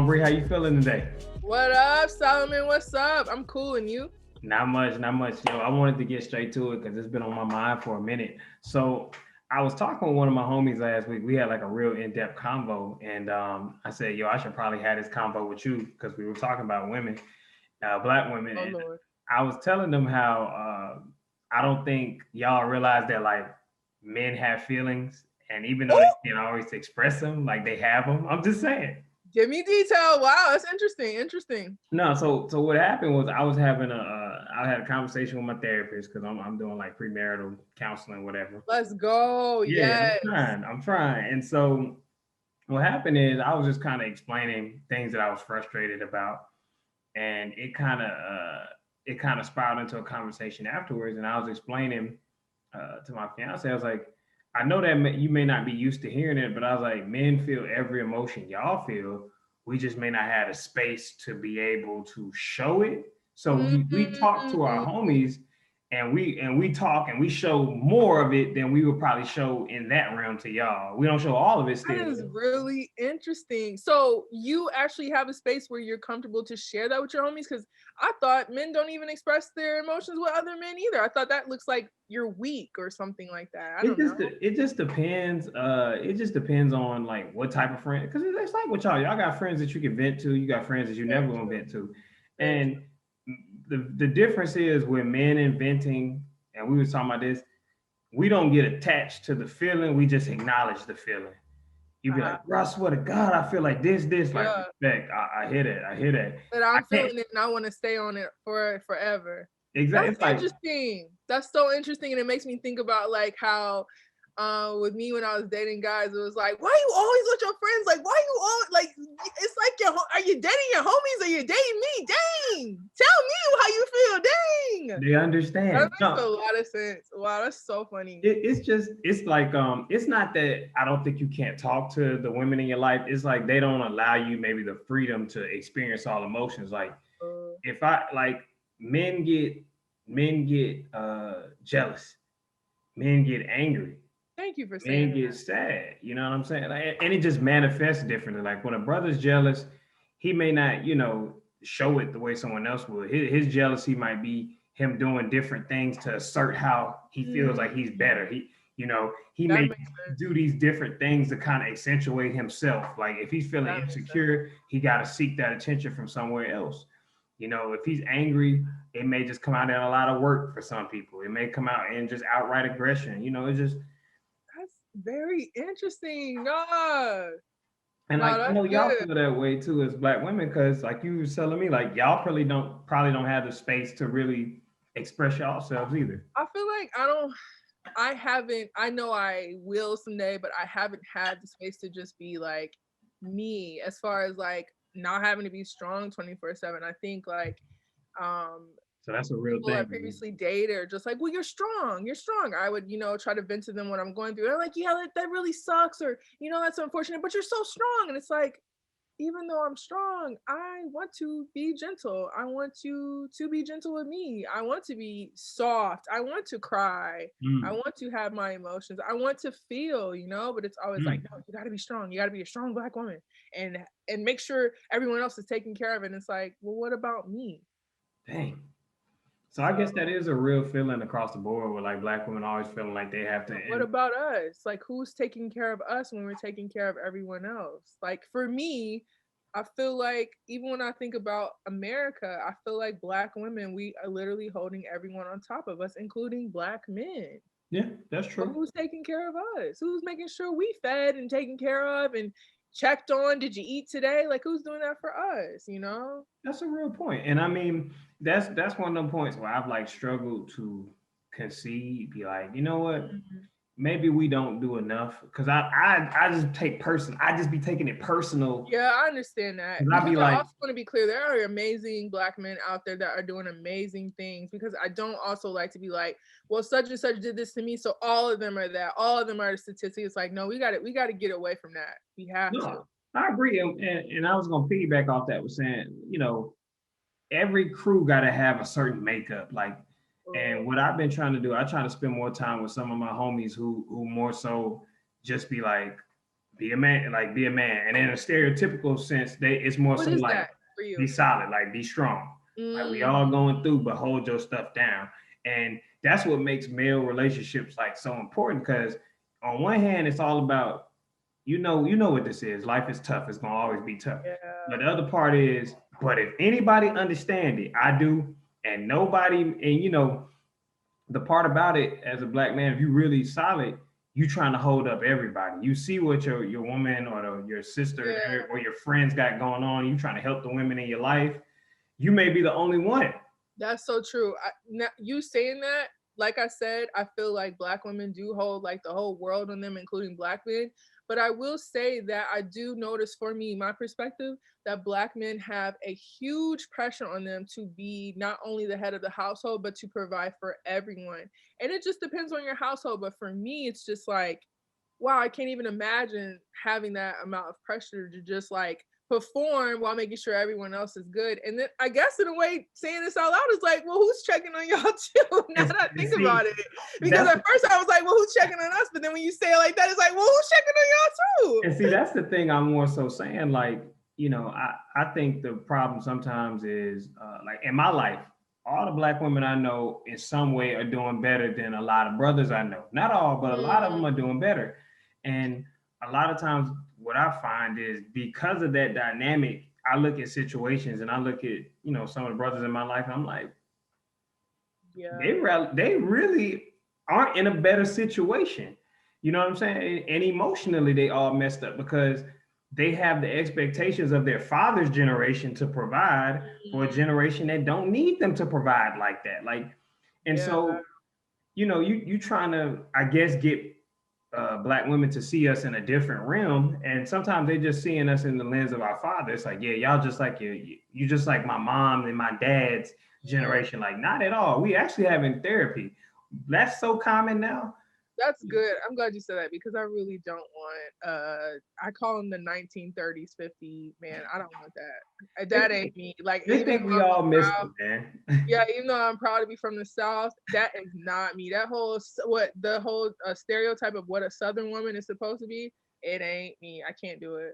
on, Breigh? How you feeling today? What up, Solomon? What's up? I'm cool, and you? Not much, not much. I wanted to get straight to it because it's been on my mind for a minute. So I was talking with one of my homies last week. We had like a real in-depth convo, and I said, I should probably have this convo with you because we were talking about women, black women, Oh and Lord. I was telling them how I don't think y'all realize that like men have feelings, and even though Ooh! they can't always express them, like they have them. I'm just saying. Give me detail. Wow, that's interesting. Interesting. No, so what happened was I was having I had a conversation with my therapist because I'm doing like premarital counseling, whatever. Let's go. Yeah, I'm Yes. trying. I'm trying. And so what happened is I was just kind of explaining things that I was frustrated about, and it kind of spiraled into a conversation afterwards. And I was explaining to my fiance, I was like, I know that you may not be used to hearing it, but I was like, men feel every emotion y'all feel. We just may not have a space to be able to show it. So we talk to our Mm, homies, and we talk and we show more of it than we would probably show in that realm to y'all. We don't show all of it that still. is really interesting. So you actually have a space where you're comfortable to share that with your homies? Because I thought men don't even express their emotions with other men either. I thought that looks like you're weak or something like that. I don't know. It just depends. It just depends on like what type of friend. Because it's like with y'all. Y'all got friends that you can vent to. You got friends that you Very never gonna true. vent to. Very true. And the difference is with men inventing, and we were talking about this. We don't get attached to the feeling. We just acknowledge the feeling. You be Uh-huh. like, bro, I swear to God, I feel like this, like Yeah. respect. I hear that. I hear that. But I I'm can't feeling it and I want to stay on it for forever. exactly. That's It's like interesting. That's so interesting. And it makes me think about like how with me when I was dating guys, it was like, why are you always with your friends? Like, why you all like it's like are you dating your homies or you dating me? Dang. Tell me how you feel. Dang. they That understand. makes a No, lot of sense. Wow, that's so funny. it's just it's like it's not that I don't think you can't talk to the women in your life. It's like they don't allow you maybe the freedom to experience all emotions. Like Uh, if I like men get jealous, men get angry, Thank you for men saying get sad. You know what I'm saying? Like, and it just manifests differently. Like when a brother's jealous, he may not, show it the way someone else would. His jealousy might be him doing different things to assert how he feels that. like he's better. He That may makes sense. do these different things to kind of accentuate himself. Like if he's feeling That makes sense. insecure, he got to seek that attention from somewhere else. If he's angry, it may just come out in a lot of work for some people. It may come out in just outright aggression. It's just That's very interesting. No. and No, like I that's know y'all good. feel that way too as black women, because like you was telling me, like y'all probably don't have the space to really express yourselves either. I feel like I haven't, I know I will someday, but I haven't had the space to just be like me as far as like not having to be strong 24/7. I think like um So that's a real people I thing. previously dated are just like, well, you're strong. I would, try to vent to them what I'm going through. They're like, yeah, that really sucks, or that's unfortunate, but you're so strong. And it's like, even though I'm strong, I want to be gentle. I want you to be gentle with me. I want to be soft. I want to cry. I Mm, want to have my emotions. I want to feel, but it's always like, mm, no, you got to be strong. You got to be a strong black woman and make sure everyone else is taken care of. And it's like, well, what about me? dang. So I So guess that is a real feeling across the board where like black women always feeling like they have to what and about us? Like, who's taking care of us when we're taking care of everyone else? Like, for me, I feel like even when I think about America, I feel like black women, we are literally holding everyone on top of us, including black men. yeah, that's But true. who's taking care of us? Who's making sure we fed and taken care of and checked on? Did you eat today? Like, who's doing that for us? That's a real point. And I mean, that's one of the points where I've like struggled to concede, be like, you know what? Mhm. Maybe we don't do enough because I just I just be taking it personal Yeah, I understand that because I because be I like, also want to be clear. There are amazing black men out there that are doing amazing things. Because I don't also like to be like, well, such and such did this to me, so all of them are that. All of them are the statistics. It's like, no, we got to get away from that. We have to. no, I agree. And I was gonna piggyback off that with saying, every crew got to have a certain makeup. Like, and what I've been trying to do, I try to spend more time with some of my homies who more so just be a man, like be a man. And in a stereotypical sense, it's more What so is like that for be you? solid, like be strong. Like we all Mm, going through, but hold your stuff down. And that's what makes male relationships like so important because on one hand, it's all about you know what this is. Life is tough. It's gonna always be tough. But yeah, the other part is, but if anybody understand it, I do, and nobody, and the part about it as a black man, if you really solid, you trying to hold up everybody. You see what your woman or your sister yeah. or your friends got going on. You trying to help the women in your life. You may be the only one. That's so true. You saying that, like I said, I feel like black women do hold like the whole world on them, including black men. But I will say that I do notice, for me, my perspective, that black men have a huge pressure on them to be not only the head of the household, but to provide for everyone. And it just depends on your household. But for me, it's just like, wow, I can't even imagine having that amount of pressure to just like perform while making sure everyone else is good. And then I guess in a way, saying this out loud is like, well, who's checking on y'all too? Now that I And think see, about it. Because that's at first I was like, well, who's checking on us? But then when you say it like that, it's like, well, who's checking on y'all too? and see that's the thing. I'm more so saying like I think the problem sometimes is like in my life, all the black women I know in some way are doing better than a lot of brothers I know. Not all, but a lot of them Mm, are doing better. And a lot of times, what I find is because of that dynamic, I look at situations and I look at some of the brothers in my life. And I'm like, yeah. they really aren't in a better situation. You know what I'm saying? And emotionally, they all messed up because they have the expectations of their father's generation to provide for a Mm, generation that don't need them to provide like that. Like, and yeah. so you trying to, I guess, get black women to see us in a different realm, and sometimes they just seeing us in the lens of our father. It's like, yeah, y'all just like you just like my mom and my dad's Mm. generation. Like, not at all. We actually having therapy. That's so common now. That's good. I'm glad you said that because I really don't want I call them the 1930s 50 man. I don't want that. They That ain't me. Like they even think though we I'm all missed proud, it, man. yeah, even though I'm proud to be from the South, that is not me. That whole what the whole stereotype of what a Southern woman is supposed to be, it ain't me. I can't do it.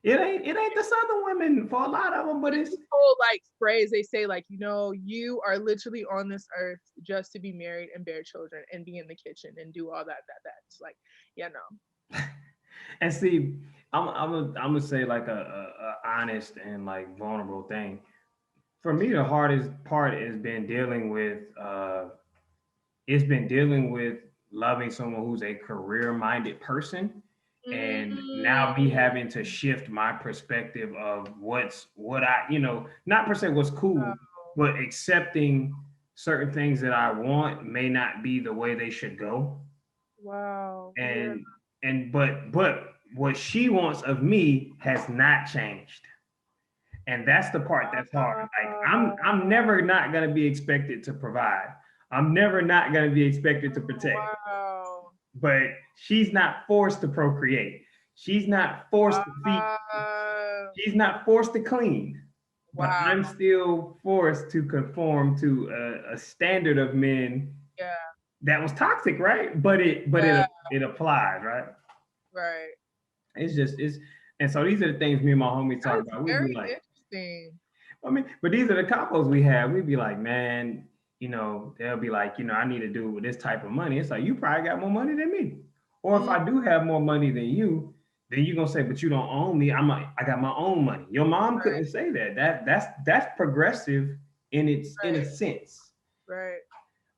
It ain't the Southern women for a lot of them, but There's it's this whole like phrase they say, like, you are literally on this earth just to be married and bear children and be in the kitchen and do all that. It's like, yeah, no. and see, I'm gonna say like a honest and like vulnerable thing. For me, the hardest part has been dealing with it's been dealing with loving someone who's a career minded person, and now me Mm, having to shift my perspective of what I not per se what's cool, wow. but accepting certain things that I want may not be the way they should go. Wow. Yeah. And but what she wants of me has not changed, and that's the part that's hard. Like I'm never not gonna be expected to provide. I'm never not gonna be expected to protect. Wow. But she's not forced to procreate. She's not forced to feed. Wow. She's not forced to clean. But Wow. I'm still forced to conform to a standard of men Yeah. that was toxic, right? But it applies, right? Right. It's and so these are the things me and my homies talk That's about. We'd be very like, interesting. I mean, but these are the combos we have. We'd be like, man, they'll be like, I need to do with this type of money. It's like, you probably got more money than me. Or if Mm, I do have more money than you, then you're gonna say, but you don't own me. I got my own money. Your mom right. couldn't say that. That's progressive in a Right. sense. Right.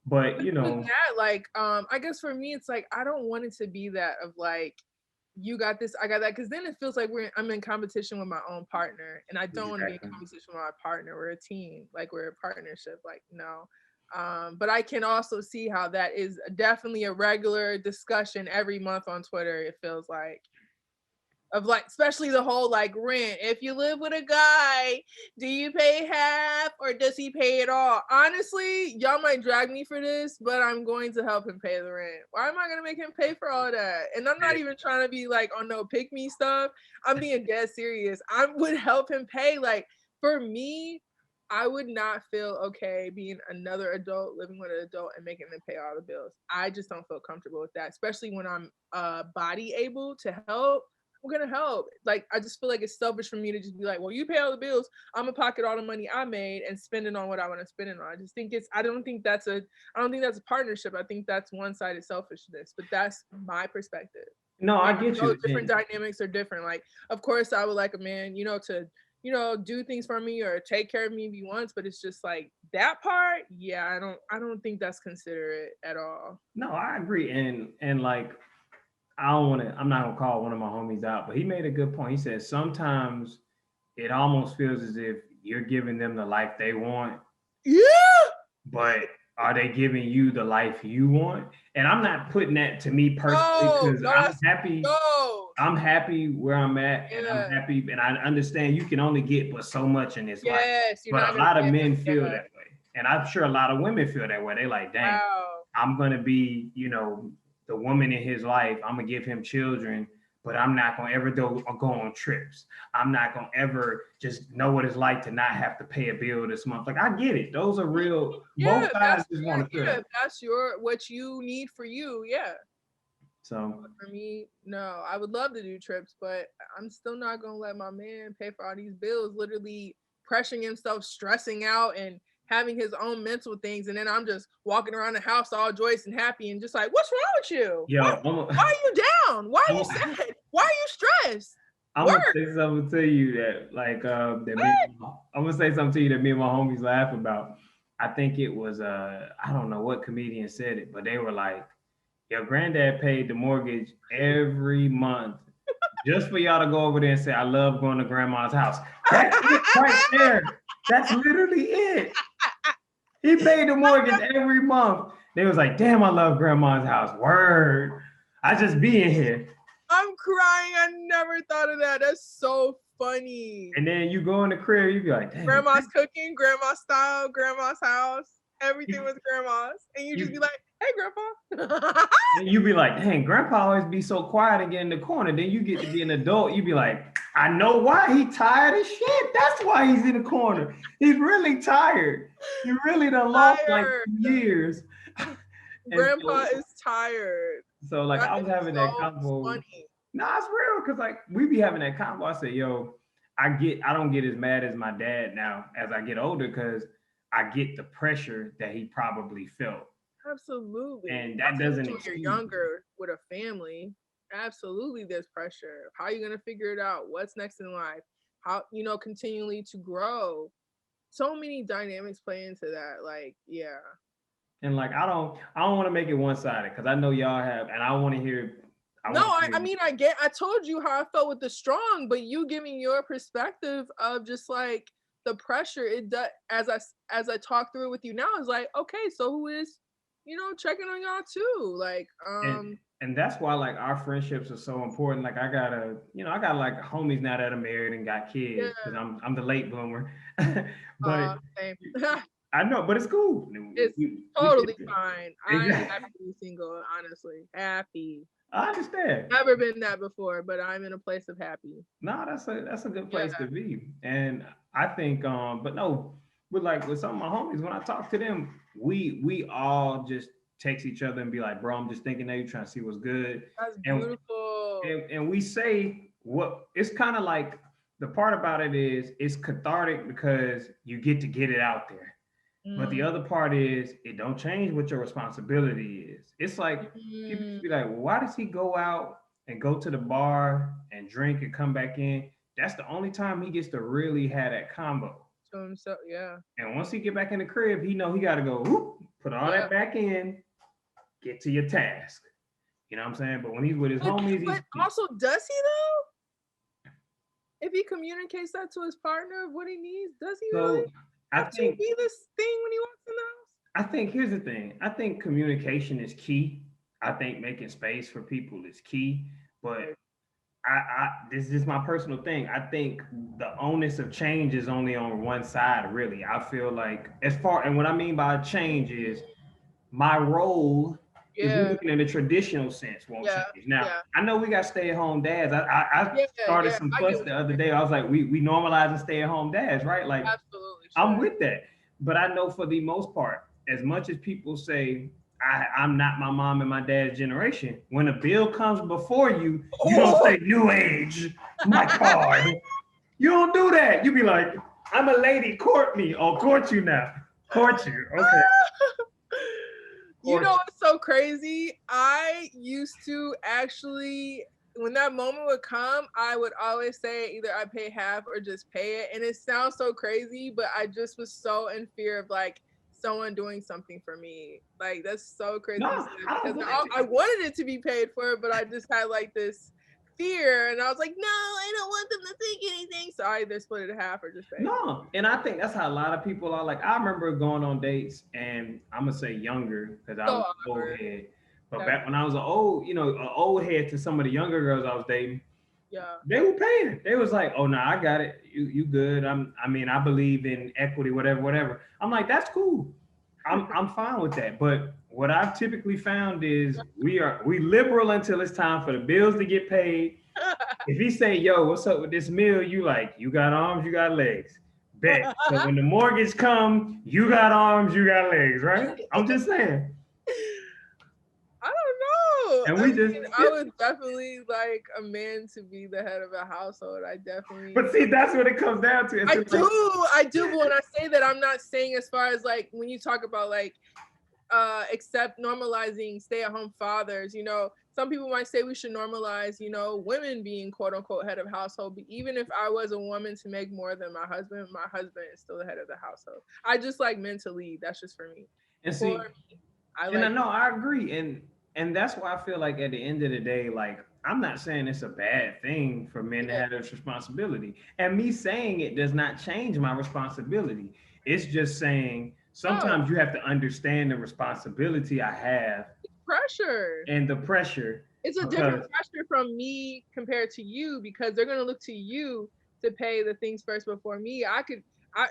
But But even that, like, I guess for me, it's like I don't want it to be that of like you got this, I got that, because then it feels like I'm in competition with my own partner, and I don't want to be in exactly. competition with my partner. We're a team, like we're a partnership. Like no, but I can also see how that is definitely a regular discussion every month on Twitter. It feels like of like, especially the whole like rent. If you live with a guy, do you pay half or does he pay it all? Honestly, y'all might drag me for this, but I'm going to help him pay the rent. Why am I gonna make him pay for all that? And I'm not even trying to be like on no pick me stuff. I'm being dead serious. I would help him pay. Like for me, I would not feel okay being another adult living with an adult and making them pay all the bills. I just don't feel comfortable with that, especially when I'm body able to help. I'm gonna help. Like, I just feel like it's selfish for me to just be like, well, you pay all the bills. I'm gonna pocket all the money I made and spend it on what I want to spend it on. I just think it's. I don't think that's a partnership. I think that's one-sided selfishness. But that's my perspective. No, I And get you. different dynamics are different. Like, of course, I would like a man, to do things for me or take care of me if he wants. But it's just like that part. Yeah, I don't think that's considerate at all. No, I agree. And like I don't want to. I'm not gonna call one of my homies out, but he made a good point. He said sometimes it almost feels as if you're giving them the life they want, Yeah. but are they giving you the life you want? And I'm not putting that to me personally No, because no, I'm that's happy. no. I'm happy where I'm at, and I'm Yeah. happy, and I understand you can only get but so much in this life. Yes, you're But not a gonna lot of get men it. feel Yeah. that way, and I'm sure a lot of women feel that way. They like, dang, Wow. I'm gonna be, the woman in his life. I'm gonna give him children, but I'm not gonna ever go on trips. I'm not gonna ever just know what it's like to not have to pay a bill this month. Like I get it. Those are real. Yeah, Both sides just want to feel yeah, that. if that's your what you need for you, yeah. So But for me, no. I would love to do trips, but I'm still not gonna let my man pay for all these bills, literally pressuring himself, stressing out and having his own mental things, and then I'm just walking around the house all joyous and happy and just like, what's wrong with you? Why yo, why are you down? Why are you I'm, sad? Why are you stressed? I'm gonna Work. say something to you that like that me. What? I'm gonna say something to you that me and my homies laugh about. I think it was I don't know what comedian said it, but they were like, "Your granddad paid the mortgage every month just for y'all to go over there and say I love going to grandma's house." That's it right there. That's literally it. He paid the mortgage every month. They was like, "Damn, I love grandma's house." Word. I just be in here. I'm crying. I never thought of that. That's so funny. And then you go in the crib, you be like, "Damn." Grandma's cooking, grandma style, grandma's house. Everything You, was grandma's. And you just be you like, hey, grandpa. then you be like, dang, grandpa always be so quiet and get in the corner. Then you get to be an adult, you be like, I know why he tired as shit. That's why he's in the corner. He's really tired. He really done lost like Tired. years. And Grandpa is tired. so like That I is was having that so convo. funny. Nah, it's real because like we be having that convo. I say, yo, I don't get as mad as my dad now as I get older because I get the pressure that he probably felt. Absolutely. And that doesn't Especially when you're excuse. younger with a family. Absolutely, there's pressure. How are you going to figure it out? What's next in life? How, continually to grow. So many dynamics play into that. Like, yeah. And like I don't want to make it one sided because I know y'all have, and I want to hear. I No, want to I hear. mean, I told you how I felt with the strong, but you giving your perspective of just like the pressure it does as I talk through it with you now is like, okay, so who is, checking on y'all too? Like, And that's why like our friendships are so important. Like I got like homies now that are married and got kids yeah, because I'm the late bloomer. But same. I know, but it's cool. It's We totally get fine. I'm exactly. happy to be single, honestly. Happy. I understand. Never been that before, but I'm in a place of happy. No, that's a good Yeah. place to be. And I think but no, with some of my homies, when I talk to them, we all just text each other and be like, bro, I'm just thinking that you're trying to see what's good. That's And beautiful. and we say what it's kind of like the part about it is it's cathartic because you get it out there. But the Mm, other part is it don't change what your responsibility is. It's like people mm, just be like, well, why does he go out and go to the bar and drink and come back in? That's the only time he gets to really have that combo. to himself, yeah. And once he get back in the crib, he know he got to go whoop, put all Yeah. that back in, get to your task. You know what I'm saying? But when he's with his homies, But also, does he though? If he communicates that to his partner of what he needs, does he really so I have to think be this thing when he walks in the house? I think here's the thing. I think communication is key. I think making space for people is key. But Right. this is my personal thing. I think the onus of change is only on one side, really. I feel like and what I mean by change is my role, if we're Yeah, looking in a traditional sense, won't yeah, change. Now, yeah, I know we got stay-at-home dads. I yeah, started yeah. some I get fuss what the you're other saying. day. I was like, we normalizing stay-at-home dads, right? Like Absolutely I'm should. with that. But I know for the most part, as much as people say, I'm not my mom and my dad's generation. When a bill comes before you, you don't say new age, my card. You don't do that. You be like, I'm a lady, court me. Oh, court you now. Court you. Okay. You Court know you. what's so crazy? I used to actually, when that moment would come, I would always say either I pay half or just pay it. And it sounds so crazy, but I just was so in fear of like someone doing something for me. Like that's so crazy you No, said I don't because blame I you. wanted it to be paid for, but I just had like this fear, and I was like, no, I don't want them to think anything. So I either split it in half or just pay. No, and I think that's how a lot of people are. Like I remember going on dates, and I'm gonna say younger because I So was an old awkward. head. But That, back when I was an old, an old head to some of the younger girls I was dating, yeah. they were paying. They was like, "Oh no, I got it. You good? I mean, I believe in equity, whatever, whatever." I'm like, "That's cool. I'm fine with that." But what I've typically found is we liberal until it's time for the bills to get paid. If he say, "Yo, what's up with this meal?" You like, you got arms, you got legs. Bet. So when the mortgage come, you got arms, you got legs, right? I'm just saying. I don't know. And I we just, mean, I would definitely like a man to be the head of a household. I but definitely, see, that's what it comes down to. It's I like, do. But when I say that, I'm not saying as far as like when you talk about like, accept normalizing stay-at-home fathers. You know, some people might say we should normalize, you know, women being quote unquote head of household. But even if I was a woman to make more than my husband is still the head of the household. I just like men to lead. That's just for me. and For see, I and I like know I agree, and that's why I feel like at the end of the day, like I'm not saying it's a bad thing for men to yeah, have this responsibility, and me saying it does not change my responsibility. It's just saying no sometimes you have to understand the responsibility I have pressure. and the pressure It's a different because pressure from me compared to you because they're gonna look to you to pay the things first before me. I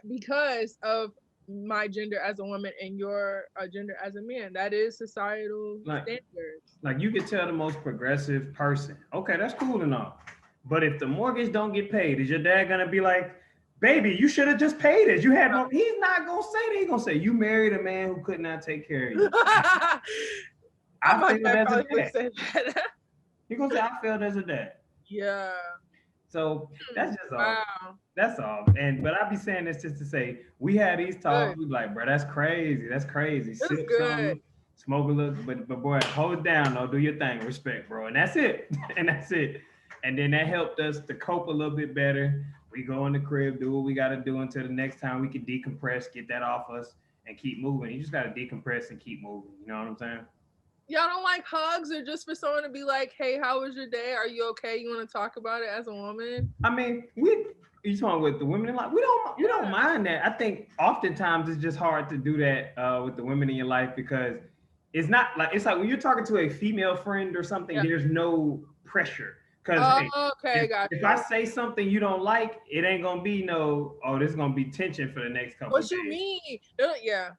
because of my gender as a woman and your gender as a man. That is societal like standards. like you could tell the most progressive person, okay, that's cool and all, but if the mortgage don't get paid, is your dad gonna be like, baby, you should have just paid it, you had more? He's not gonna say that. He's gonna say you married a man who could not take care of you. I My failed dad as a probably would dad. say that. He's gonna say I failed as a dad. Yeah. So that's just all. Wow. That's all. And but I be saying this just to say we had these Good. talks. We like, bro, that's crazy. That's crazy. That's Sip good. some, smoke a little, but boy, hold it down though. Do your thing, respect, bro. And that's it. And that's it. And then that helped us to cope a little bit better. We go in the crib, do what we gotta do until the next time we can decompress, get that off us, and keep moving. You just gotta decompress and keep moving. You know what I'm saying? Y'all don't like hugs or just for someone to be like, hey, how was your day? Are you okay? You want to talk about it as a woman? I mean, we you talking with the women in life? We don't Yeah. mind that. I think oftentimes it's just hard to do that with the women in your life because it's like when you're talking to a female friend or something, Yeah. there's no pressure. Because hey, Oh, okay, got if I you. say something you don't like, it ain't gonna be no, oh, this is gonna be tension for the next couple What of you days. mean? Yeah,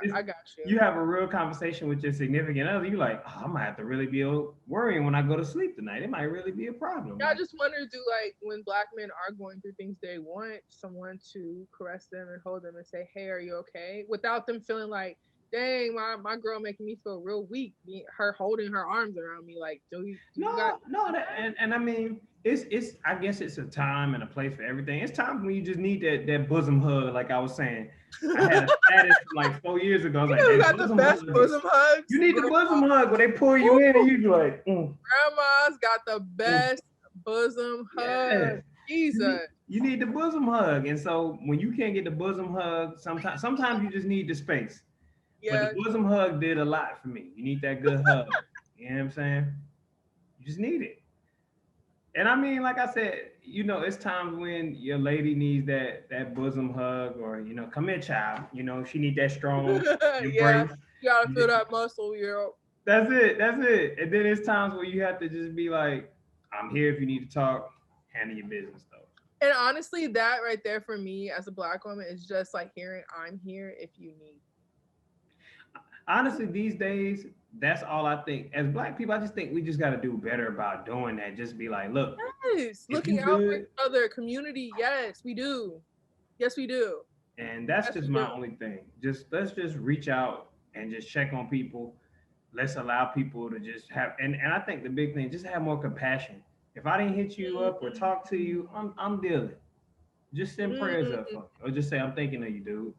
It's, I got you. you have a real conversation with your significant other, you like, oh, I might have to really be worrying when I go to sleep tonight. It might really be a problem. Yeah, I Like, just wonder, do like when black men are going through things, they want someone to caress them and hold them and say, "Hey, are you okay?" Without them feeling like, "Dang, my girl making me feel real weak." Her holding her arms around me, like, do you got no, no, and I mean, it's. I guess it's a time and a place for everything. It's times when you just need that bosom hug, like I was saying. I had a that? status from like 4 years ago. I was You like, know who that got the bosom best hug. bosom You hugs? need the bosom hug where they pull you in and you be like, Grandma's got the mm, best bosom yeah. hug. Jesus. You need the bosom hug, and so when you can't get the bosom hug, sometimes you just need the space. But the Yeah. bosom hug did a lot for me. You need that good hug. You know what I'm saying? You just need it. And I mean, like I said, it's times when your lady needs that bosom hug, or come here, child. She need that strong Yeah. embrace. You gotta You feel just- that muscle, yo. that's it. That's it. And then it's times where you have to just be like, I'm here if you need to talk. Handle your business though. And honestly, that right there for me as a black woman is just like hearing I'm here if you need. Honestly, these days, that's all I think. As black people, I just think we just got to do better about doing that. Just be like, look, Yes. if Looking you out for each good, other, community. Yes, we do. Yes, we do. and that's Yes, just we my do. only thing. Just let's just reach out and just check on people. let's allow people to just have, and I think the big thing, just have more compassion. If I didn't hit you up or talk to you, I'm dealing. Just send prayers up Mm, for me, or just say I'm thinking of you, dude.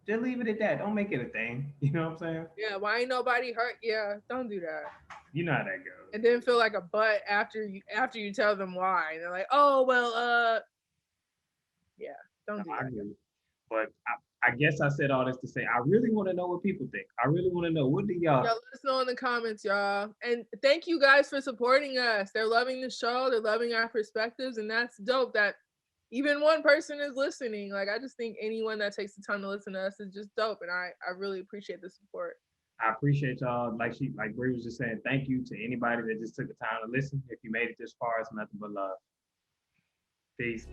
Just leave it at that. Don't make it a thing. You know what I'm saying? yeah, why ain't nobody hurt? Yeah, don't do that. You know how that goes. And then feel like a butt after you tell them why. And they're like, oh well, yeah, No, don't do I that. agree. But I guess I said all this to say I really want to know what people think. I really want to know, what do y'all Y'all think? let us know in the comments, y'all. And thank you guys for supporting us. They're loving the show. They're loving our perspectives, and that's dope. That even one person is listening. Like I just think anyone that takes the time to listen to us is just dope, and I really appreciate the support. I appreciate y'all. Like Breigh was just saying, thank you to anybody that just took the time to listen. If you made it this far, it's nothing but love. Peace.